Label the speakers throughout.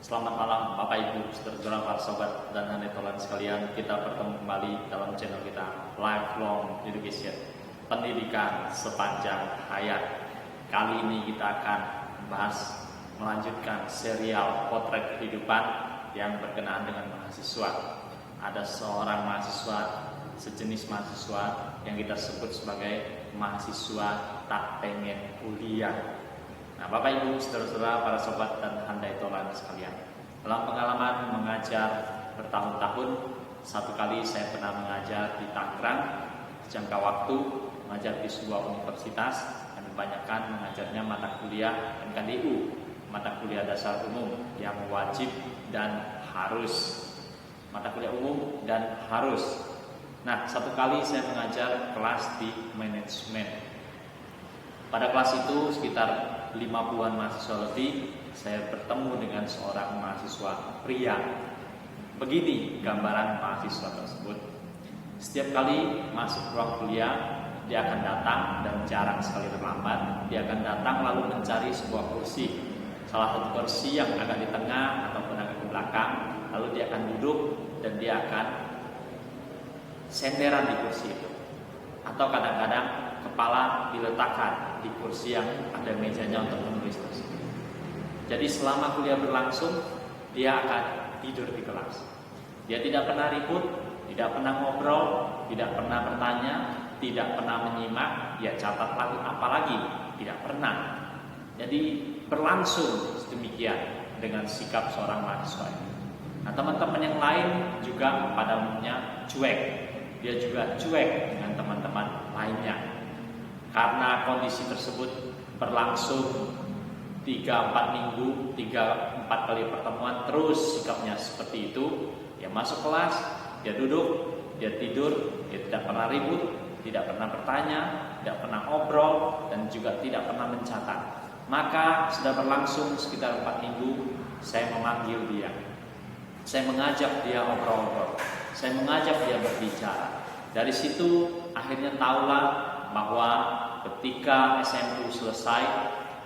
Speaker 1: Selamat malam Bapak Ibu, saudara para sobat dan handai tolan sekalian. Kita bertemu kembali dalam channel kita Lifelong Education, pendidikan sepanjang hayat. Kali ini kita akan melanjutkan serial potret kehidupan yang berkenaan dengan mahasiswa. Ada seorang mahasiswa, sejenis mahasiswa yang kita sebut sebagai mahasiswa tak pengen kuliah. Nah, Bapak Ibu, saudara-saudara, para sobat dan handai tolan sekalian, dalam pengalaman mengajar bertahun-tahun, satu kali saya pernah mengajar di Tangerang, jangka waktu mengajar di sebuah universitas, dan kebanyakan mengajarnya mata kuliah MKDU, mata kuliah dasar umum yang wajib dan harus. Mata kuliah umum dan harus. Nah, satu kali saya mengajar kelas di manajemen. Pada kelas itu sekitar 50-an mahasiswa lebih, saya bertemu dengan seorang mahasiswa pria. Begini gambaran mahasiswa tersebut. Setiap kali masuk ruang kuliah, dia akan datang dan jarang sekali terlambat. Dia akan datang lalu mencari sebuah kursi, salah satu kursi yang agak di tengah ataupun agak di belakang. Lalu dia akan duduk dan dia akan senderan di kursi itu. Atau kadang-kadang kepala diletakkan di kursi yang ada mejanya untuk menulis tersebut. Jadi selama kuliah berlangsung, dia akan tidur di kelas. Dia tidak pernah ribut, tidak pernah ngobrol, tidak pernah bertanya, tidak pernah menyimak, ya catat lagi apalagi, tidak pernah. Jadi berlangsung sedemikian dengan sikap seorang mahasiswa ini. Nah, teman-teman yang lain juga pada umumnya cuek. Dia juga cuek dengan teman-teman lainnya. Karena kondisi tersebut berlangsung 3-4 minggu, 3-4 kali pertemuan, terus sikapnya seperti itu. Dia masuk kelas, dia duduk, dia tidur, dia tidak pernah ribut, tidak pernah bertanya, tidak pernah ngobrol, dan juga tidak pernah mencatat. Maka sudah berlangsung sekitar 4 minggu, saya memanggil dia. Saya mengajak dia ngobrol-ngobrol, saya mengajak dia berbicara. Dari situ akhirnya tahulah bahwa ketika SMU selesai,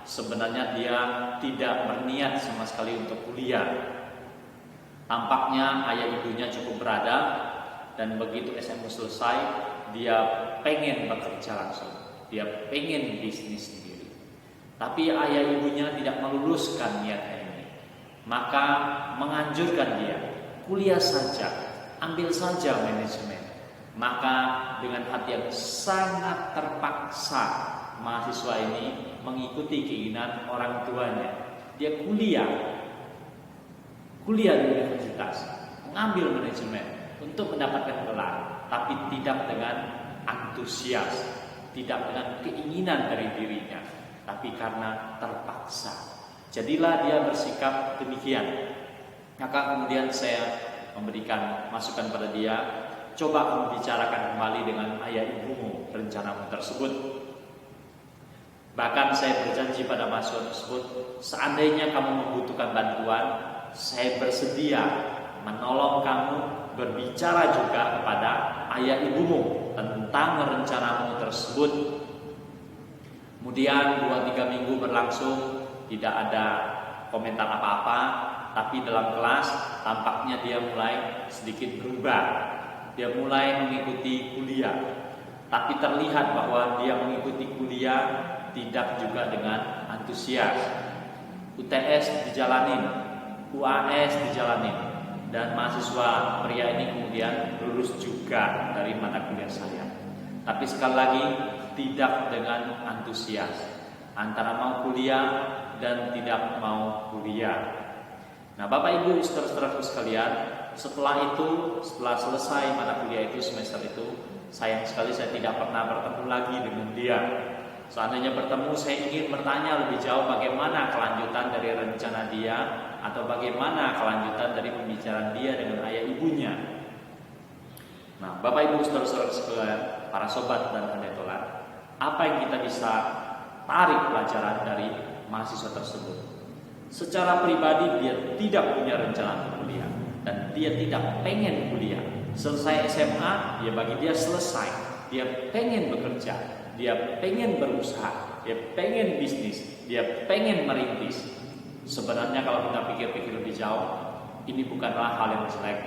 Speaker 1: sebenarnya dia tidak berniat sama sekali untuk kuliah. Tampaknya ayah ibunya cukup berada, dan begitu SMU selesai, dia pengen bekerja langsung. Dia pengen bisnis sendiri. Tapi ayah ibunya tidak meluluskan niatnya ini. Maka menganjurkan dia, kuliah saja, ambil saja manajemen. Maka dengan hati yang sangat terpaksa, mahasiswa ini mengikuti keinginan orang tuanya. Dia kuliah di universitas, mengambil manajemen untuk mendapatkan gelar, tapi tidak dengan antusias, tidak dengan keinginan dari dirinya, tapi karena terpaksa. Jadilah dia bersikap demikian. Maka kemudian saya memberikan masukan pada dia, coba kamu bicarakan kembali dengan ayah ibumu rencanamu tersebut. Bahkan saya berjanji pada mahasiswa tersebut, seandainya kamu membutuhkan bantuan, saya bersedia menolong kamu berbicara juga kepada ayah ibumu tentang rencanamu tersebut. Kemudian 2-3 minggu berlangsung, tidak ada komentar apa-apa, tapi dalam kelas tampaknya dia mulai sedikit berubah. Dia mulai mengikuti kuliah, tapi terlihat bahwa dia mengikuti kuliah tidak juga dengan antusias. UTS dijalanin, UAS dijalanin, dan mahasiswa pria ini kemudian lulus juga dari mata kuliah saya. Tapi sekali lagi tidak dengan antusias, antara mau kuliah dan tidak mau kuliah. Nah, Bapak Ibu, saudara-saudaraku sekalian, setelah selesai mata kuliah itu, semester itu, sayang sekali saya tidak pernah bertemu lagi dengan dia. Seandainya bertemu, saya ingin bertanya lebih jauh bagaimana kelanjutan dari rencana dia, atau bagaimana kelanjutan dari pembicaraan dia dengan ayah ibunya. Nah, Bapak Ibu, saudara-saudara sekalian, para sobat dan handai tolan, apa yang kita bisa tarik pelajaran dari mahasiswa tersebut? Secara pribadi dia tidak punya rencana untuk kuliah, dan dia tidak pengen kuliah. Selesai SMA, bagi dia selesai. Dia pengen bekerja, dia pengen berusaha, dia pengen bisnis, dia pengen merintis. Sebenarnya kalau kita pikir-pikir lebih jauh, ini bukanlah hal yang jelek.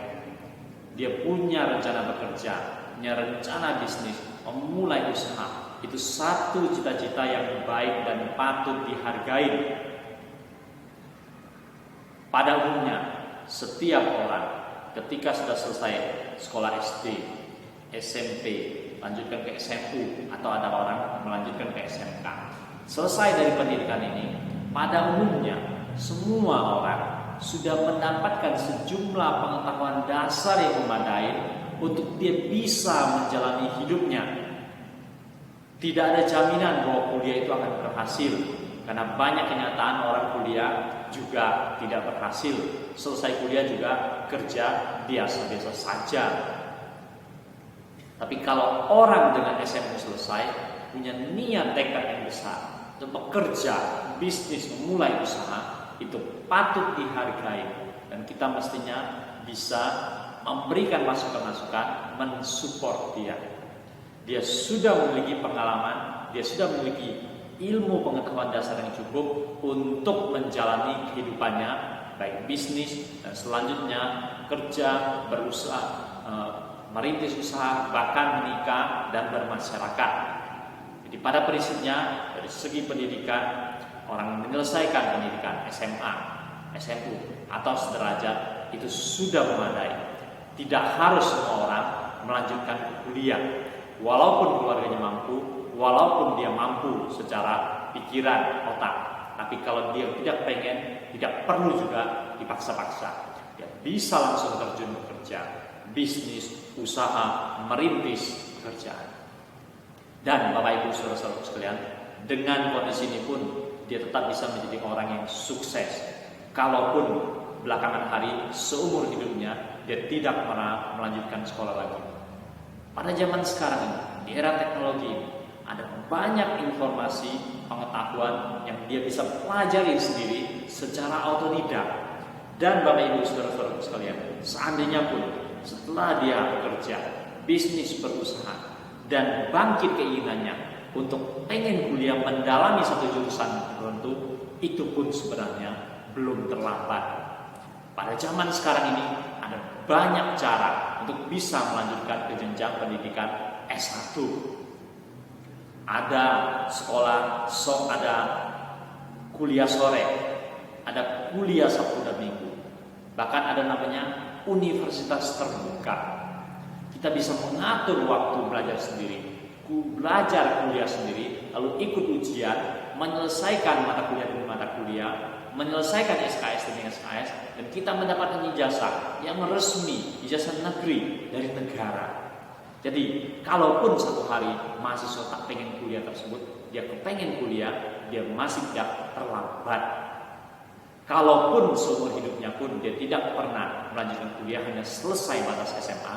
Speaker 1: Dia punya rencana bekerja, punya rencana bisnis, memulai usaha. Itu satu cita-cita yang baik dan patut dihargai. Pada umumnya, setiap orang ketika sudah selesai sekolah SD, SMP, lanjutkan ke SMU, atau ada orang melanjutkan ke SMK. Selesai dari pendidikan ini, pada umumnya semua orang sudah mendapatkan sejumlah pengetahuan dasar yang memadai untuk dia bisa menjalani hidupnya. Tidak ada jaminan bahwa kuliah itu akan berhasil, karena banyak kenyataan orang kuliah juga tidak berhasil. Selesai kuliah juga kerja biasa-biasa saja. Tapi kalau orang dengan SMU selesai, punya niat tekad yang besar untuk bekerja, bisnis, memulai usaha, itu patut dihargai. Dan kita mestinya bisa memberikan masukan-masukan, mensupport dia. Dia sudah memiliki pengalaman, dia sudah memiliki ilmu pengetahuan dasar yang cukup untuk menjalani kehidupannya, baik bisnis dan selanjutnya kerja, berusaha, merintis usaha, bahkan menikah dan bermasyarakat. Jadi pada prinsipnya dari segi pendidikan, orang menyelesaikan pendidikan SMA, SMU atau sederajat itu sudah memadai. Tidak harus semua orang melanjutkan kuliah. Walaupun keluarganya mampu, walaupun dia mampu secara pikiran, otak, tapi kalau dia tidak pengen, tidak perlu juga dipaksa-paksa. Dia bisa langsung terjun bekerja, bisnis, usaha, merintis pekerjaan. Dan Bapak Ibu saudara-saudara sekalian, dengan kondisi ini pun dia tetap bisa menjadi orang yang sukses. Kalaupun belakangan hari seumur hidupnya dia tidak pernah melanjutkan sekolah lagi. Pada zaman sekarang ini, di era teknologi ini, ada banyak informasi, pengetahuan yang dia bisa pelajari sendiri secara otodidak. Dan Bapak Ibu saudara-saudara sekalian, seandainya pun setelah dia bekerja, bisnis, berusaha, dan bangkit keinginannya untuk pengen kuliah mendalami satu jurusan tertentu, itu pun sebenarnya belum terlambat. Pada zaman sekarang ini ada banyak cara untuk bisa melanjutkan ke jenjang pendidikan S1. Ada sekolah, ada kuliah sore, ada kuliah Sabtu dan Minggu. Bahkan ada namanya universitas terbuka. Kita bisa mengatur waktu belajar sendiri, belajar kuliah sendiri, lalu ikut ujian, menyelesaikan mata kuliah demi mata kuliah, menyelesaikan SKS demi SKS, dan kita mendapatkan ijazah yang resmi, ijazah negeri dari negara. Jadi, kalaupun satu hari mahasiswa tak pengen kuliah tersebut, dia kepengen kuliah, dia masih tidak terlambat. Kalaupun seumur hidupnya pun dia tidak pernah melanjutkan kuliah, hanya selesai batas SMA,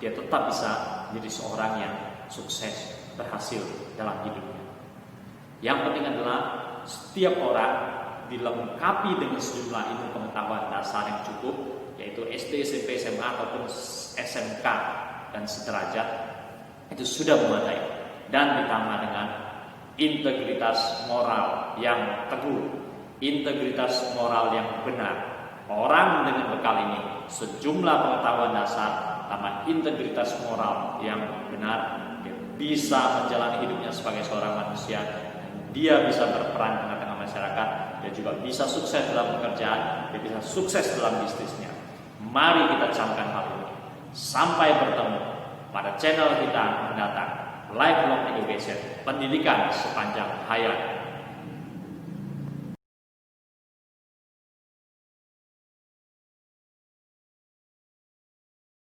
Speaker 1: dia tetap bisa menjadi seorang yang sukses, berhasil dalam hidupnya. Yang penting adalah setiap orang dilengkapi dengan sejumlah ilmu pengetahuan dasar yang cukup, yaitu SD, SMP, SMA ataupun SMK dan sederajat, itu sudah memadai, dan ditambah dengan integritas moral yang teguh, integritas moral yang benar. Orang dengan bekal ini, sejumlah pengetahuan dasar tambah integritas moral yang benar, dia bisa menjalani hidupnya sebagai seorang manusia, dia bisa berperan di tengah-tengah masyarakat, dia juga bisa sukses dalam pekerjaan, dia bisa sukses dalam bisnisnya. Mari kita camkan hal ini. Sampai bertemu pada channel kita mendatang, Lifelong Education, pendidikan sepanjang hayat.